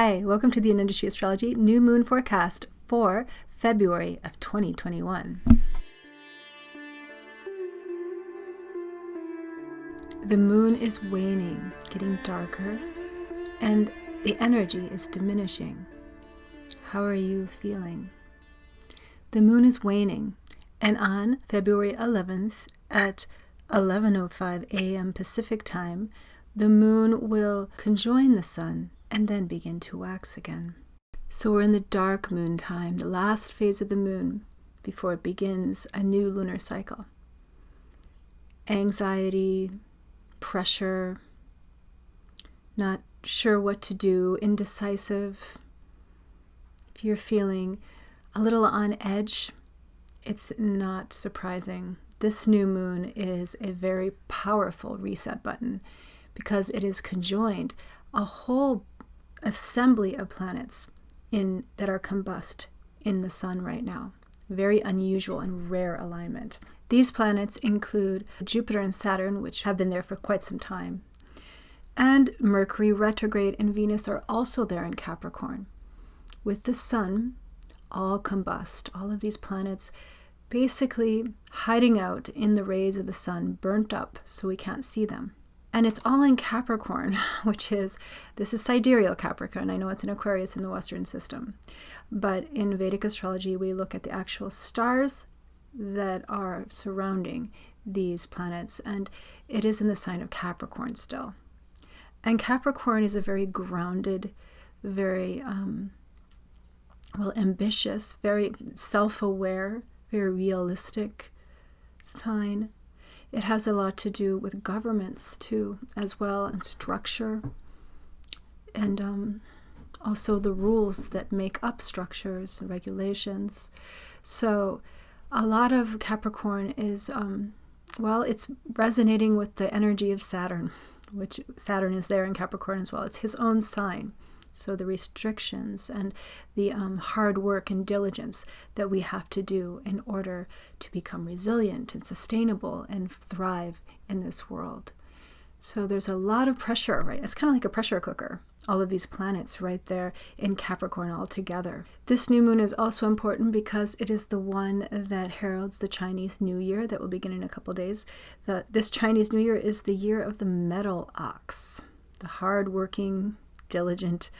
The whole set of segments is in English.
Hi, welcome to the Industry Astrology New Moon Forecast for February of 2021. The moon is waning, getting darker, and the energy is diminishing. How are you feeling? The moon is waning, and on February 11th at 11:05 a.m. Pacific time, the moon will conjoin the sun and then begin to wax again. So we're in the dark moon time, the last phase of the moon before it begins a new lunar cycle. Anxiety, pressure, not sure what to do, indecisive. If you're feeling a little on edge, it's not surprising. This new moon is a very powerful reset button because it is conjoined a whole assembly of planets that are combust in the sun right now. Very unusual and rare alignment. These planets include Jupiter and Saturn, which have been there for quite some time. And Mercury Retrograde and Venus are also there in Capricorn. With the sun, all combust. All of these planets basically hiding out in the rays of the sun, burnt up so we can't see them. And it's all in Capricorn, this is sidereal Capricorn. I know it's an Aquarius in the Western system. But in Vedic astrology, we look at the actual stars that are surrounding these planets. And it is in the sign of Capricorn still. And Capricorn is a very grounded, very, ambitious, very self-aware, very realistic sign. It has a lot to do with governments too, as well, and structure, and also the rules that make up structures, regulations. So a lot of Capricorn is, it's resonating with the energy of Saturn, which Saturn is there in Capricorn as well. It's his own sign. So the restrictions and the hard work and diligence that we have to do in order to become resilient and sustainable and thrive in this world. So there's a lot of pressure, right? It's kind of like a pressure cooker. All of these planets right there in Capricorn all together. This new moon is also important because it is the one that heralds the Chinese New Year that will begin in a couple days. This Chinese New Year is the year of the metal ox, the hard-working, diligent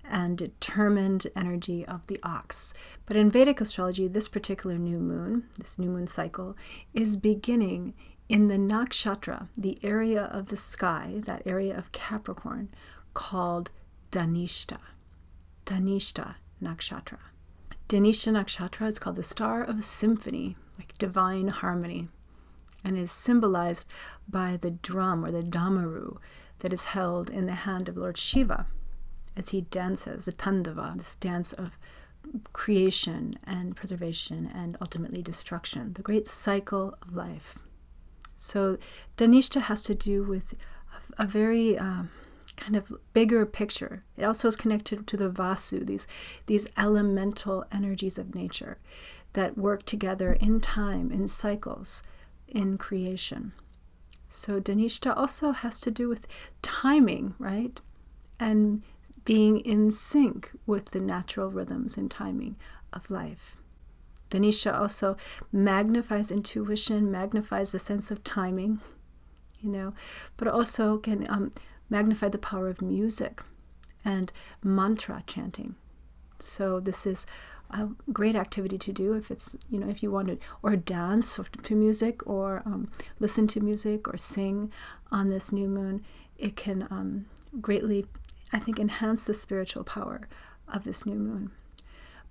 and determined energy of the ox. But in Vedic astrology, this particular new moon cycle, is beginning in the nakshatra, the area of the sky, that area of Capricorn, called Dhanishta. Dhanishta nakshatra. Dhanishta nakshatra is called the star of symphony, like divine harmony, and is symbolized by the drum or the damaru that is held in the hand of Lord Shiva as he dances the tandava, this dance of creation and preservation and ultimately destruction, the great cycle of life. So Dhanishta has to do with a very kind of bigger picture. It also is connected to the Vasu, these elemental energies of nature that work together in time, in cycles, in creation. So Dhanishta also has to do with timing, right? And being in sync with the natural rhythms and timing of life. Dhanishta also magnifies intuition, magnifies the sense of timing, but also can magnify the power of music and mantra chanting. So this is a great activity to do if it's, if you want to, or dance to music or listen to music or sing on this new moon. It can greatly, I think, enhance the spiritual power of this new moon.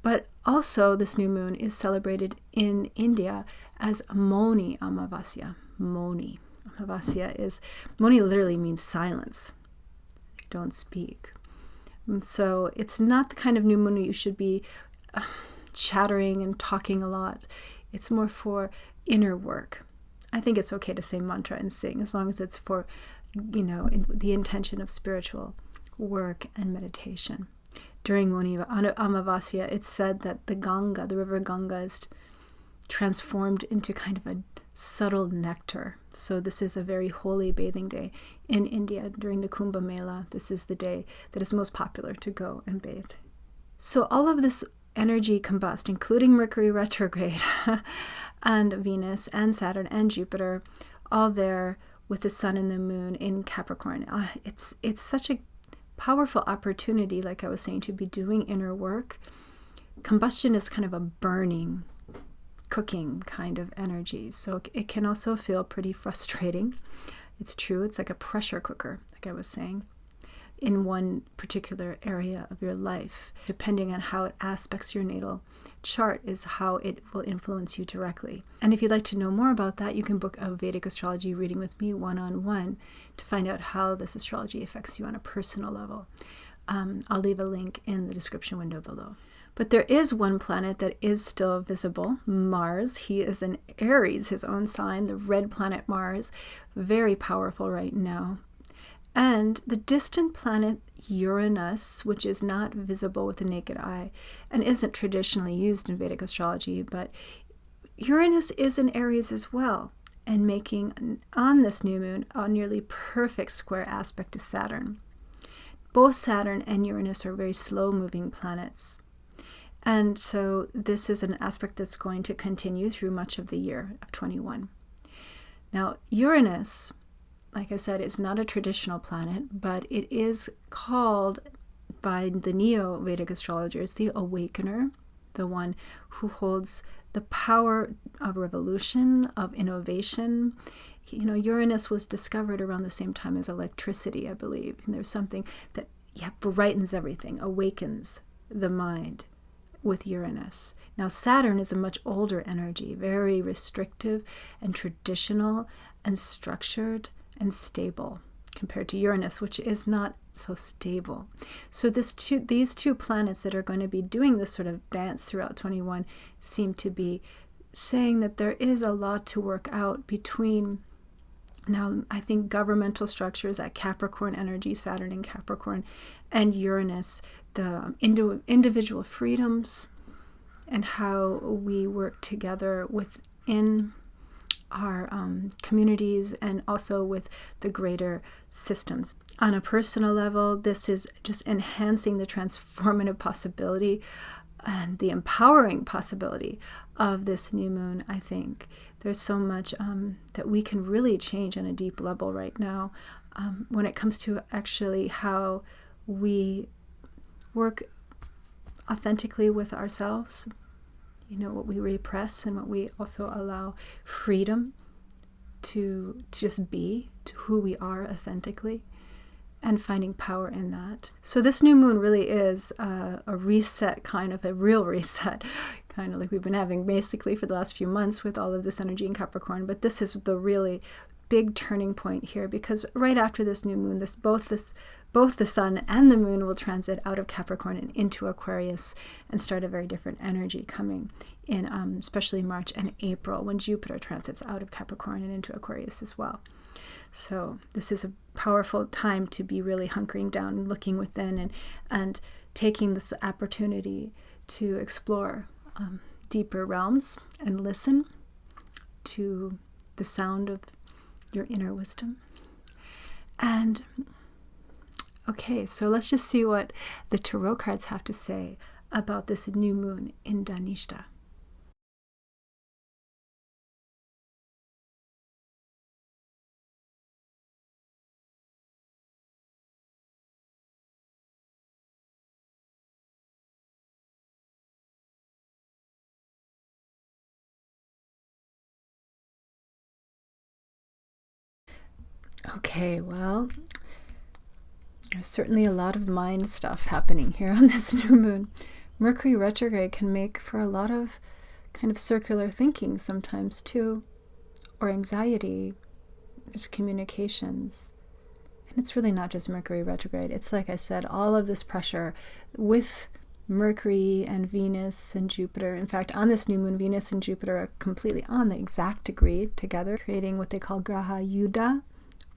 But also this new moon is celebrated in India as Moni Amavasya. Moni literally means silence. Don't speak. So it's not the kind of new moon you should be chattering and talking a lot. It's more for inner work. I think it's okay to say mantra and sing as long as it's for, the intention of spiritual work and meditation. During Moni Amavasya, it's said that the river Ganga is transformed into kind of subtle nectar. So this is a very holy bathing day in India during the Kumbh Mela. This is the day that is most popular to go and bathe. So all of this energy combust, including Mercury retrograde and Venus and Saturn and Jupiter, all there with the sun and the moon in Capricorn. It's such a powerful opportunity, like I was saying, to be doing inner work. Combustion is kind of a burning, cooking kind of energy. So it can also feel pretty frustrating. It's true. It's like a pressure cooker, like I was saying, in one particular area of your life. Depending on how it aspects your natal chart is how it will influence you directly. And if you'd like to know more about that, you can book a Vedic astrology reading with me one-on-one to find out how this astrology affects you on a personal level. I'll leave a link in the description window below. But there is one planet that is still visible, Mars. He is in Aries, his own sign, the red planet Mars, very powerful right now. And the distant planet Uranus, which is not visible with the naked eye and isn't traditionally used in Vedic astrology, but Uranus is in Aries as well, and making on this new moon a nearly perfect square aspect to Saturn. Both Saturn and Uranus are very slow-moving planets. And so this is an aspect that's going to continue through much of the year of 21. Now, Uranus, like I said, is not a traditional planet, but it is called by the Neo-Vedic astrologers the Awakener, the one who holds the power of revolution, of innovation. Uranus was discovered around the same time as electricity, I believe. And there's something that brightens everything, awakens the mind with Uranus. Now, Saturn is a much older energy, very restrictive and traditional and structured and stable compared to Uranus, which is not so stable. So these two planets that are going to be doing this sort of dance throughout 21 seem to be saying that there is a lot to work out between, now I think, governmental structures at Capricorn energy, Saturn in Capricorn, and Uranus, the individual freedoms and how we work together within our communities and also with the greater systems. On a personal level, this is just enhancing the transformative possibility and the empowering possibility of this new moon, I think. There's so much that we can really change on a deep level right now when it comes to actually how we work authentically with ourselves, what we repress and what we also allow freedom to just be, to who we are authentically, and finding power in that. So this new moon really is a reset, kind of a real reset, kind of like we've been having basically for the last few months with all of this energy in Capricorn. But this is the really big turning point here, because right after this new moon, both the sun and the moon will transit out of Capricorn and into Aquarius and start a very different energy coming in, especially March and April, when Jupiter transits out of Capricorn and into Aquarius as well. So this is a powerful time to be really hunkering down, looking within, and taking this opportunity to explore deeper realms and listen to the sound of your inner wisdom. And okay, so let's just see what the tarot cards have to say about this new moon in Dhanishta. Okay, well, there's certainly a lot of mind stuff happening here on this new moon. Mercury retrograde can make for a lot of kind of circular thinking sometimes too, or anxiety, miscommunications. And it's really not just Mercury retrograde. It's, like I said, all of this pressure with Mercury and Venus and Jupiter. In fact, on this new moon, Venus and Jupiter are completely on the exact degree together, creating what they call Graha Yuddha,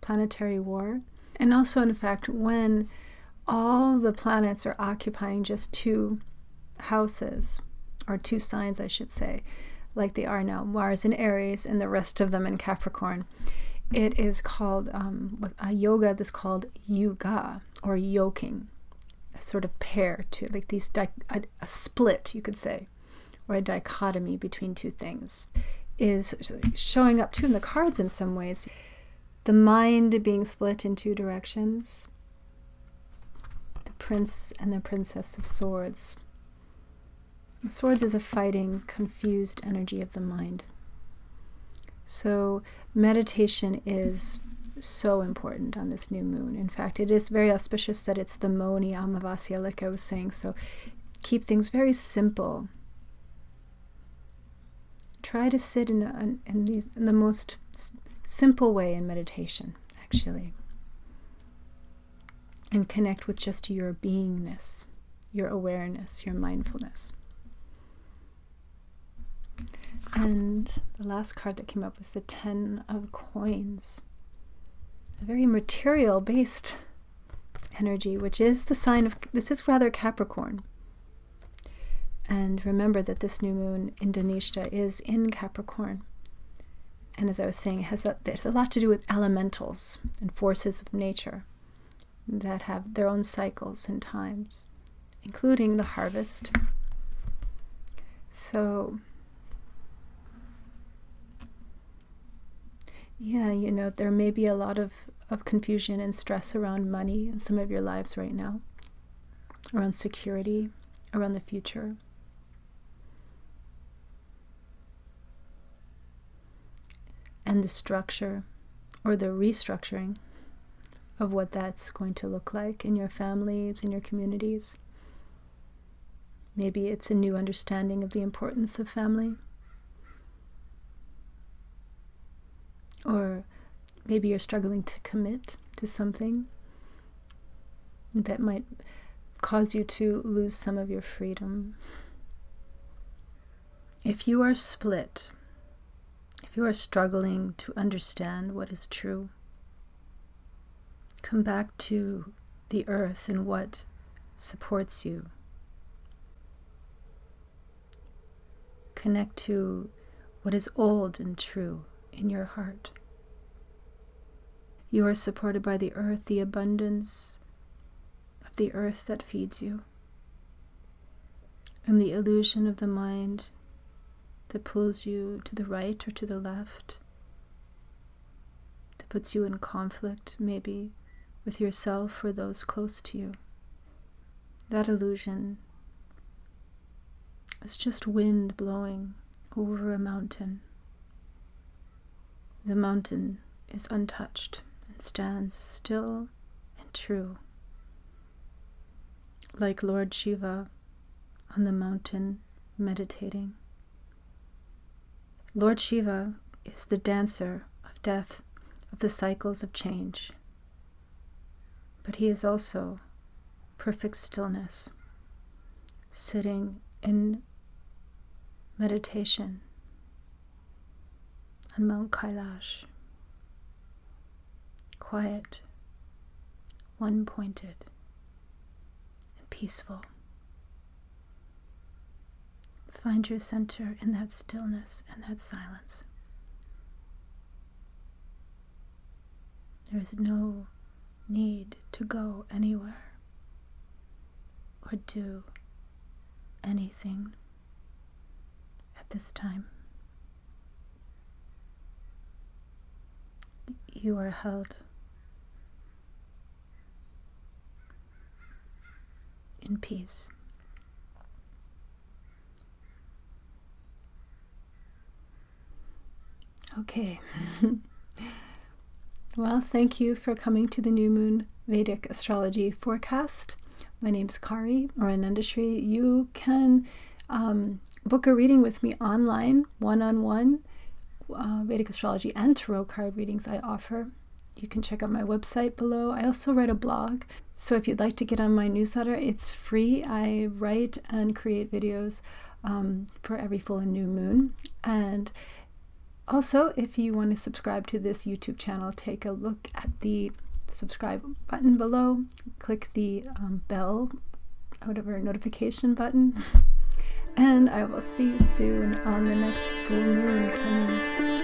planetary war. And also, in fact, when all the planets are occupying just two houses, or two signs, I should say, like they are now, Mars in Aries and the rest of them in Capricorn. It is called, a yoga that's called yuga, or yoking, a sort of pair to, like these, a split, you could say, or a dichotomy between two things, is showing up too in the cards in some ways. The mind being split in two directions, the Prince and the Princess of Swords. Swords is a fighting, confused energy of the mind. So meditation is so important on this new moon. In fact, it is very auspicious that it's the Moni Amavasya, like I was saying. So keep things very simple. Try to sit in the most simple way in meditation, actually. And connect with just your beingness, your awareness, your mindfulness. And the last card that came up was the Ten of Coins. A very material-based energy, which is the sign of, this is rather Capricorn. And remember that this new moon in Dhanishta is in Capricorn. And as I was saying, it has a lot to do with elementals and forces of nature that have their own cycles and times, including the harvest. So, yeah, you know, there may be a lot of confusion and stress around money in some of your lives right now, around security, around the future. And the structure or the restructuring of what that's going to look like in your families, in your communities. Maybe it's a new understanding of the importance of family. Or maybe you're struggling to commit to something that might cause you to lose some of your freedom. If you are split, if you are struggling to understand what is true, come back to the earth and what supports you. Connect to what is old and true in your heart. You are supported by the earth, the abundance of the earth that feeds you, and the illusion of the mind that pulls you to the right or to the left, that puts you in conflict, maybe with yourself or those close to you. That illusion is just wind blowing over a mountain. The mountain is untouched and stands still and true, like Lord Shiva on the mountain meditating. Lord Shiva is the dancer of death, of the cycles of change. But he is also perfect stillness, sitting in meditation on Mount Kailash, quiet, one-pointed, and peaceful. Find your center in that stillness and that silence. There is no need to go anywhere or do anything at this time. You are held in peace. Okay. Well, thank you for coming to the New Moon Vedic Astrology Forecast. My name's Kari or Anandashri. You can book a reading with me online, one-on-one, Vedic Astrology and Tarot card readings I offer. You can check out my website below. I also write a blog, so if you'd like to get on my newsletter, it's free. I write and create videos for every full and new moon. And also, if you want to subscribe to this YouTube channel, take a look at the subscribe button below. Click the bell, whatever, notification button. And I will see you soon on the next full moon coming.